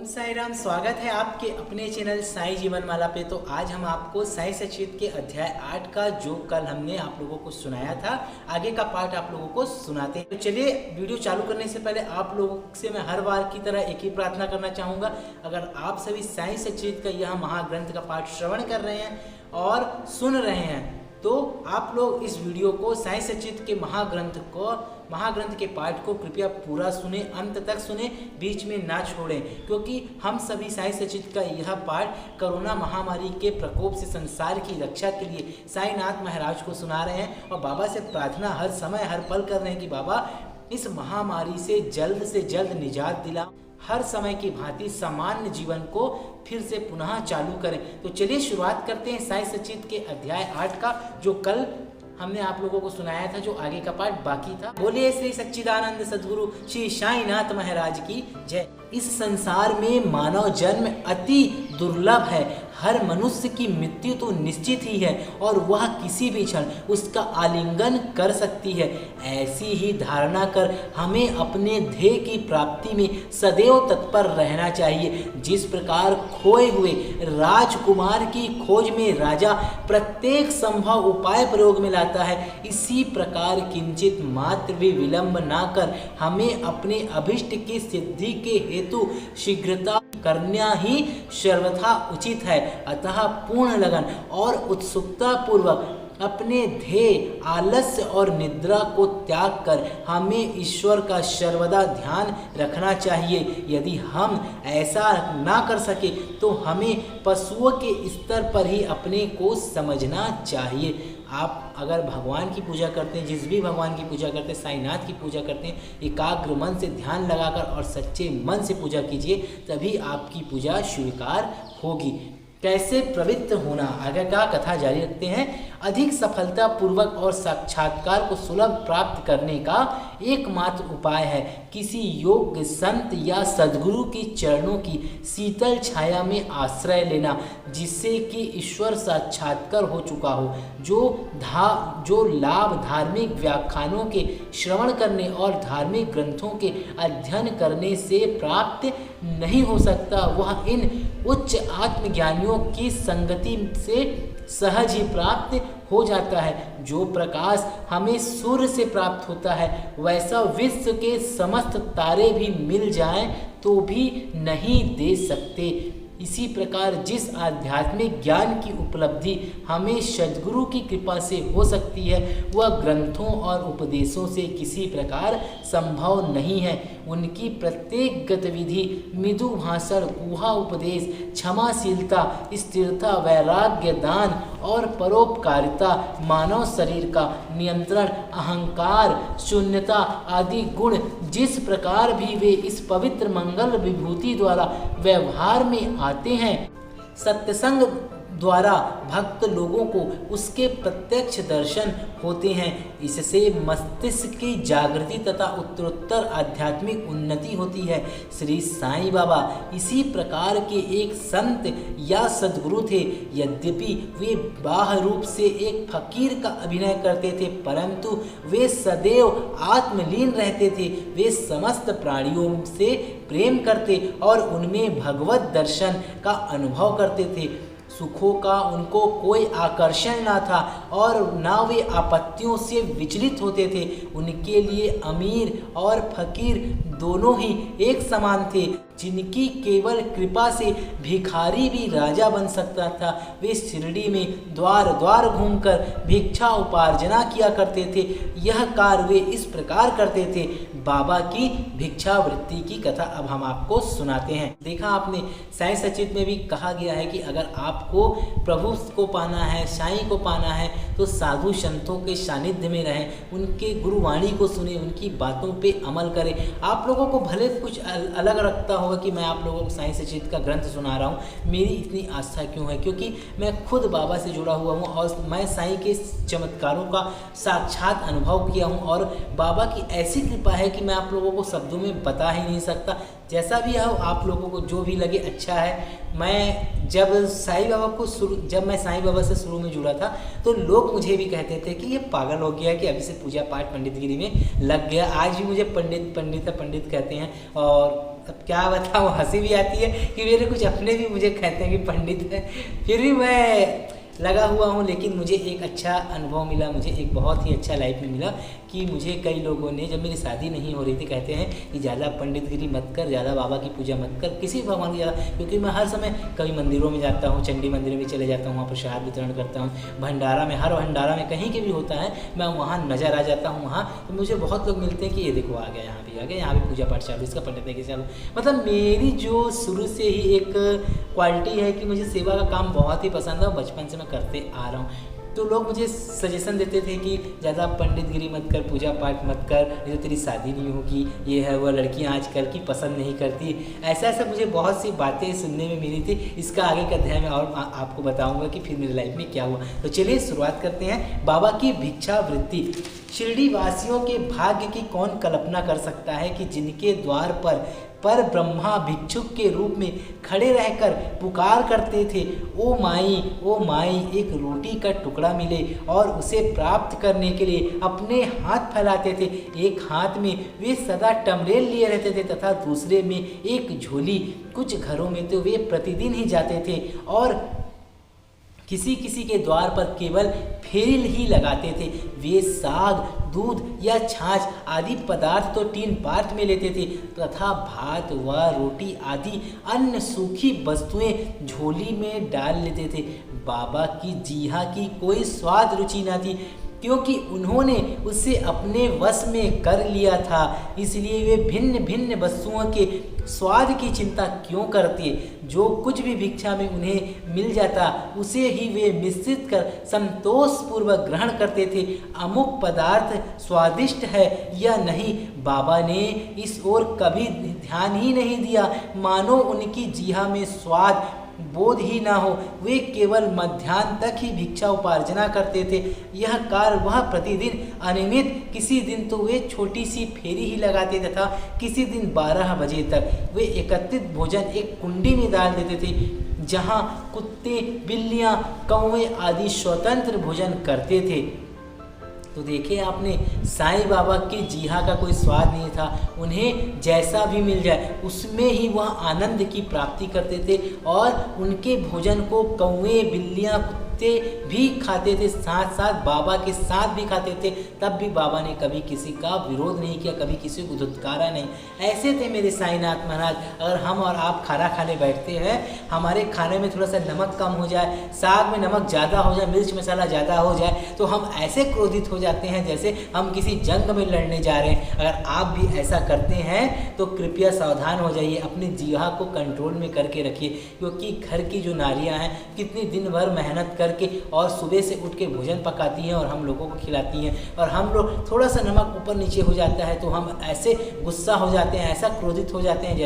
ओम साई राम। स्वागत है आपके अपने चैनल साई जीवन माला पे। तो आज हम आपको साई सचेत के अध्याय 8 का जो कल हमने आप लोगों को सुनाया था, आगे का पार्ट आप लोगों को सुनाते हैं। तो चलिए, वीडियो चालू करने से पहले आप लोगों से मैं हर बार की तरह एक ही प्रार्थना करना चाहूँगा। अगर आप सभी साई सचेत का यह महाग्रंथ का पाठ श्रवण कर रहे हैं और सुन रहे हैं, तो आप लोग इस वीडियो को साई सचेत के महाग्रंथ के पाठ को कृपया पूरा सुने, अंत तक सुने, बीच में ना छोड़ें, क्योंकि हम सभी साई सचेत का यह पाठ कोरोना महामारी के प्रकोप से संसार की रक्षा के लिए साईनाथ महाराज को सुना रहे हैं और बाबा से प्रार्थना हर समय हर पल कर रहे हैं कि बाबा इस महामारी से जल्द निजात दिला, हर समय की भांति सामान्य जीवन को फिर से पुनः चालू करें। तो चलिए शुरुआत करते हैं साई सचेत के अध्याय 8 का, जो कल हमने आप लोगों को सुनाया था, जो आगे का पाठ बाकी था। बोलिए श्री सच्चिदानंद सद्गुरु श्री साईनाथ महाराज की जय। इस संसार में मानव जन्म अति दुर्लभ है। हर मनुष्य की मृत्यु तो निश्चित ही है और वह किसी भी क्षण उसका आलिंगन कर सकती है। ऐसी ही धारणा कर हमें अपने ध्येय की प्राप्ति में सदैव तत्पर रहना चाहिए। जिस प्रकार खोए हुए राजकुमार की खोज में राजा प्रत्येक संभव उपाय प्रयोग में लाता है, इसी प्रकार किंचित मात्र भी विलंब ना कर हमें अपने अभिष्ट की सिद्धि के हेतु शीघ्रता करना ही सर्वथा उचित है। अतः पूर्ण लगन और उत्सुकता पूर्वक अपने ध्येय, आलस्य और निद्रा को त्याग कर हमें ईश्वर का सर्वदा ध्यान रखना चाहिए। यदि हम ऐसा ना कर सके तो हमें पशुओं के स्तर पर ही अपने को समझना चाहिए। आप अगर भगवान की पूजा करते हैं, जिस भी भगवान की पूजा करते हैं, साईनाथ की पूजा करते हैं, एकाग्र मन से ध्यान लगाकर और सच्चे मन से पूजा कीजिए, तभी आपकी पूजा स्वीकार होगी। कैसे पवित्र होना, आगे का कथा जारी रखते हैं। अधिक सफलता पूर्वक और साक्षात्कार को सुलभ प्राप्त करने का एकमात्र उपाय है किसी योग्य संत या सद्गुरु के चरणों की शीतल छाया में आश्रय लेना, जिससे कि ईश्वर साक्षात्कार हो चुका हो। जो लाभ धार्मिक व्याख्यानों के श्रवण करने और धार्मिक ग्रंथों के अध्ययन करने से प्राप्त नहीं हो सकता, वह इन उच्च आत्मज्ञानियों की संगति से सहज ही प्राप्त हो जाता है। जो प्रकाश हमें सूर्य से प्राप्त होता है, वैसा विश्व के समस्त तारे भी मिल जाएं तो भी नहीं दे सकते। इसी प्रकार जिस आध्यात्मिक ज्ञान की उपलब्धि हमें सद्गुरु की कृपा से हो सकती है, वह ग्रंथों और उपदेशों से किसी प्रकार संभव नहीं है। उनकी प्रत्येक गतिविधि, मृदु भाषण, गुहा उपदेश, क्षमाशीलता, स्थिरता, वैराग्य, दान और परोपकारिता, मानव शरीर का नियंत्रण, अहंकार, शून्यता आदि गुण जिस प्रकार भी वे इस पवित्र मंगल विभूति द्वारा व्यवहार में आते हैं, सत्संग द्वारा भक्त लोगों को उसके प्रत्यक्ष दर्शन होते हैं। इससे मस्तिष्क की जागृति तथा उत्तरोत्तर आध्यात्मिक उन्नति होती है। श्री साईं बाबा इसी प्रकार के एक संत या सद्गुरु थे। यद्यपि वे बाह्य रूप से एक फकीर का अभिनय करते थे, परंतु वे सदैव आत्मलीन रहते थे। वे समस्त प्राणियों से प्रेम करते और उनमें भगवत दर्शन का अनुभव करते थे। सुखों का उनको कोई आकर्षण ना था और ना वे आपत्तियों से विचलित होते थे। उनके लिए अमीर और फकीर दोनों ही एक समान थे। जिनकी केवल कृपा से भिखारी भी राजा बन सकता था, वे शिरडी में द्वार द्वार घूमकर भिक्षा उपार्जना किया करते थे। यह कार्य वे इस प्रकार करते थे। बाबा की भिक्षावृत्ति की कथा अब हम आपको सुनाते हैं। देखा आपने, साई सचेत में भी कहा गया है कि अगर आपको प्रभु को पाना है, साईं को पाना है, तो साधु संतों के सानिध्य में रहें, उनके गुरुवाणी को सुने, उनकी बातों पे अमल करें। आप लोगों को भले कुछ अलग रखता होगा कि मैं आप लोगों को साई सचेत का ग्रंथ सुना रहा हूँ, मेरी इतनी आस्था क्यों है? क्योंकि मैं खुद बाबा से जुड़ा हुआ हूँ और मैं साईं के चमत्कारों का साक्षात अनुभव किया हूँ और बाबा की ऐसी कृपा है कि मैं आप लोगों को शब्दों में बता ही नहीं सकता। जैसा भी हो, आप लोगों को जो भी लगे अच्छा है। मैं जब मैं साईं बाबा से शुरू में जुड़ा था, तो लोग मुझे भी कहते थे कि ये पागल हो गया कि अभी से पूजा पाठ पंडितगिरी में लग गया। आज भी मुझे पंडित कहते हैं और अब क्या बताऊँ, हंसी भी आती है कि मेरे कुछ अपने भी मुझे कहते हैं कि पंडित है, फिर भी मैं लगा हुआ हूँ। लेकिन मुझे एक अच्छा अनुभव मिला, मुझे एक बहुत ही अच्छा लाइफ में मिला कि मुझे कई लोगों ने, जब मेरी शादी नहीं हो रही थी, कहते हैं कि ज़्यादा पंडितगिरी मत कर, ज़्यादा बाबा की पूजा मत कर, किसी भगवान की ज़्यादा, क्योंकि मैं हर समय कभी मंदिरों में जाता हूँ, चंडी मंदिर में चले जाता हूँ, वहाँ प्रसाद वितरण करता हूँ, भंडारा में, हर भंडारा में कहीं के भी होता है मैं वहाँ नज़र आ जाता हूँ। वहाँ तो मुझे बहुत लोग मिलते हैं कि ये देखो आ गया, यहाँ भी आ गया, यहाँ भी पूजा पाठ चालू, इसका पंडित है कि चालू। मतलब मेरी जो शुरू से ही एक क्वालिटी है कि मुझे सेवा का काम बहुत ही पसंद है और बचपन से मैं करते आ रहा हूँ। तो लोग मुझे सजेशन देते थे कि ज़्यादा पंडितगिरी मत कर, पूजा पाठ मत कर, नहीं तो तेरी शादी नहीं होगी, ये है वो, लड़कियां आजकल की पसंद नहीं करती, ऐसा ऐसा मुझे बहुत सी बातें सुनने में मिली थी। इसका आगे का अध्याय में और आपको बताऊंगा कि फिर मेरी लाइफ में क्या हुआ। तो चलिए शुरुआत करते हैं। बाबा की भिक्षावृत्ति। शिरडी वासियों के भाग्य की कौन कल्पना कर सकता है कि जिनके द्वार पर ब्रह्मा भिक्षुक के रूप में खड़े रहकर पुकार करते थे, ओ माई एक रोटी का टुकड़ा मिले, और उसे प्राप्त करने के लिए अपने हाथ फैलाते थे। एक हाथ में वे सदा टमरेल लिए रहते थे तथा दूसरे में एक झोली। कुछ घरों में तो वे प्रतिदिन ही जाते थे और किसी किसी के द्वार पर केवल फेरिल ही लगाते थे। वे साग, दूध या छाछ आदि पदार्थ तो टीन पार्ट में लेते थे तथा भात व रोटी आदि अन्य सूखी वस्तुएं झोली में डाल लेते थे। बाबा की जीहा की कोई स्वाद रुचि न थी, क्योंकि उन्होंने उसे अपने वश में कर लिया था। इसलिए वे भिन्न भिन्न वस्तुओं के स्वाद की चिंता क्यों करते। जो कुछ भी भिक्षा में उन्हें मिल जाता उसे ही वे मिश्रित कर संतोषपूर्वक ग्रहण करते थे। अमुक पदार्थ स्वादिष्ट है या नहीं, बाबा ने इस ओर कभी ध्यान ही नहीं दिया, मानो उनकी जीहा में स्वाद बोध ही ना हो। वे केवल मध्याह्न तक ही भिक्षा उपार्जना करते थे। यह कार्य वह प्रतिदिन अनियमित, किसी दिन तो वे छोटी सी फेरी ही लगाते तथा किसी दिन 12 बजे तक वे एकत्रित भोजन एक कुंडी में डाल देते थे, जहां कुत्ते, बिल्लियां, कौवे आदि स्वतंत्र भोजन करते थे। तो देखिए आपने, साईं बाबा के जीहा का कोई स्वाद नहीं था, उन्हें जैसा भी मिल जाए उसमें ही वह आनंद की प्राप्ति करते थे और उनके भोजन को कौवे, बिल्लियां, कुत्ते भी खाते थे, साथ साथ बाबा के साथ भी खाते थे। तब भी बाबा ने कभी किसी का विरोध नहीं किया, कभी किसी को धुतकारा नहीं। ऐसे थे मेरे साईनाथ महाराज। अगर हम और आप खाना खाने बैठते हैं, हमारे खाने में थोड़ा सा नमक कम हो जाए, साग में नमक ज़्यादा हो जाए, मिर्च मसाला ज़्यादा हो जाए, तो हम ऐसे क्रोधित हो जाते हैं जैसे हम किसी जंग में लड़ने जा रहे हैं। अगर आप भी ऐसा करते हैं तो कृपया सावधान हो जाइए, अपनी जीवा को कंट्रोल में करके रखिए, क्योंकि घर की जो नारियां हैं कितनी दिन भर मेहनत करके और सुबह से उठ के भोजन पकाती हैं और हम लोगों को खिलाती हैं, और हम लोग थोड़ा सा नमक ऊपर नीचे हो जाता है तो हम ऐसे गुस्सा हो जाते हैं, ऐसा क्रोधित हो जाते हैं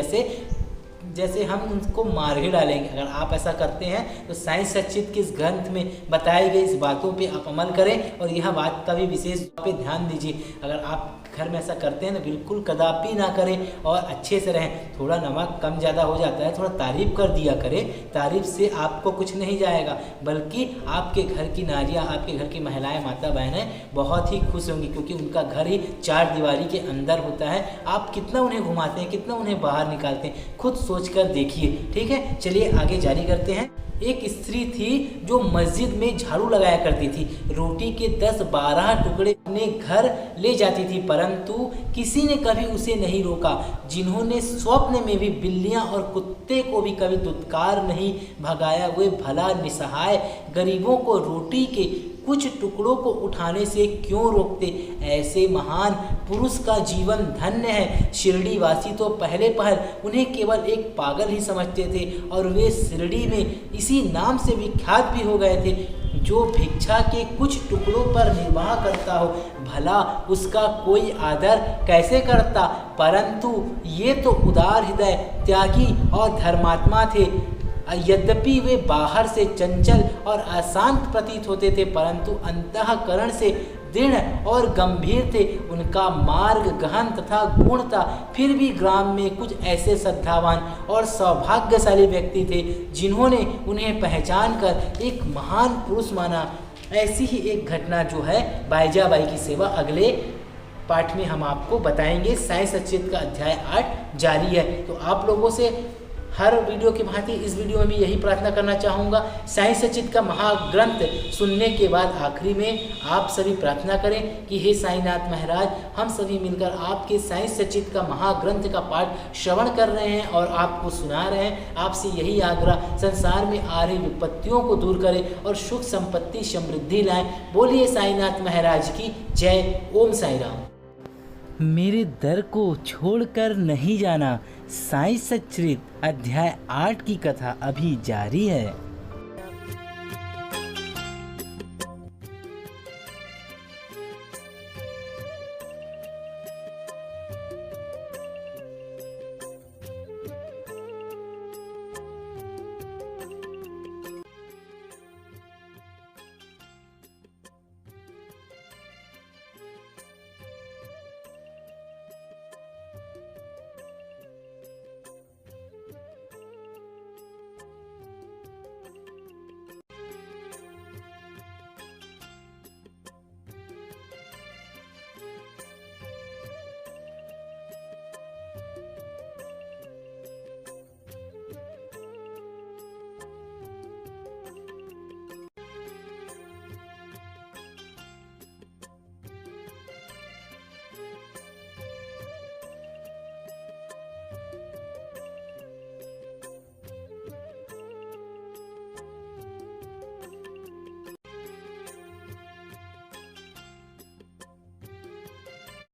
जैसे हम उनको मार ही डालेंगे। अगर आप ऐसा करते हैं तो साईं सच्चिद के इस ग्रंथ में बताई गई इस बातों पे आप अमल करें और यह बात का भी विशेष पे ध्यान दीजिए। अगर आप घर में ऐसा करते हैं तो बिल्कुल कदापि ना करें और अच्छे से रहें। थोड़ा नमक कम ज़्यादा हो जाता है, थोड़ा तारीफ कर दिया करें, तारीफ से आपको कुछ नहीं जाएगा, बल्कि आपके घर की नारियाँ, आपके घर की महिलाएं, माता बहनें बहुत ही खुश होंगी, क्योंकि उनका घर ही 4 दीवारी के अंदर होता है। आप कितना उन्हें घुमाते हैं, कितना उन्हें बाहर निकालते हैं, खुद सोच कर देखिए। ठीक है, चलिए आगे जारी करते हैं। एक स्त्री थी जो मस्जिद में झाड़ू लगाया करती थी, रोटी के 10-12 टुकड़े अपने घर ले जाती थी, परंतु किसी ने कभी उसे नहीं रोका। जिन्होंने स्वप्न में भी बिल्लियां और कुत्ते को भी कभी दुत्कार नहीं भगाया, वे भला निसहाय गरीबों को रोटी के कुछ टुकड़ों को उठाने से क्यों रोकते। ऐसे महान पुरुष का जीवन धन्य है। शिरडी वासी तो पहले पहल उन्हें केवल एक पागल ही समझते थे और वे शिरडी में इसी नाम से विख्यात भी हो गए थे। जो भिक्षा के कुछ टुकड़ों पर निर्वाह करता हो, भला उसका कोई आदर कैसे करता। परंतु ये तो उदार हृदय, त्यागी और धर्मात्मा थे। यद्यपि वे बाहर से चंचल और अशांत प्रतीत होते थे, परंतु अंतःकरण से दृढ़ और गंभीर थे। उनका मार्ग गहन तथा गुण था। फिर भी ग्राम में कुछ ऐसे श्रद्धावान और सौभाग्यशाली व्यक्ति थे जिन्होंने उन्हें पहचान कर एक महान पुरुष माना। ऐसी ही एक घटना जो है बाईजाबाई की सेवा अगले पाठ में हम आपको बताएंगे। साई सचेत का अध्याय 8 जारी है। तो आप लोगों से हर वीडियो की भांति इस वीडियो में भी यही प्रार्थना करना चाहूँगा, साई सचेत का महाग्रंथ सुनने के बाद आखिरी में आप सभी प्रार्थना करें कि हे साईनाथ महाराज, हम सभी मिलकर आपके साई सचेत का महाग्रंथ का पाठ श्रवण कर रहे हैं और आपको सुना रहे हैं। आपसे यही आग्रह, संसार में आ रही विपत्तियों को दूर करें और सुख संपत्ति समृद्धि लाएं। बोलिए साईनाथ महाराज की जय। ओम साई राम। मेरे दर को छोड़कर नहीं जाना। साई सचरित अध्याय 8 की कथा अभी जारी है।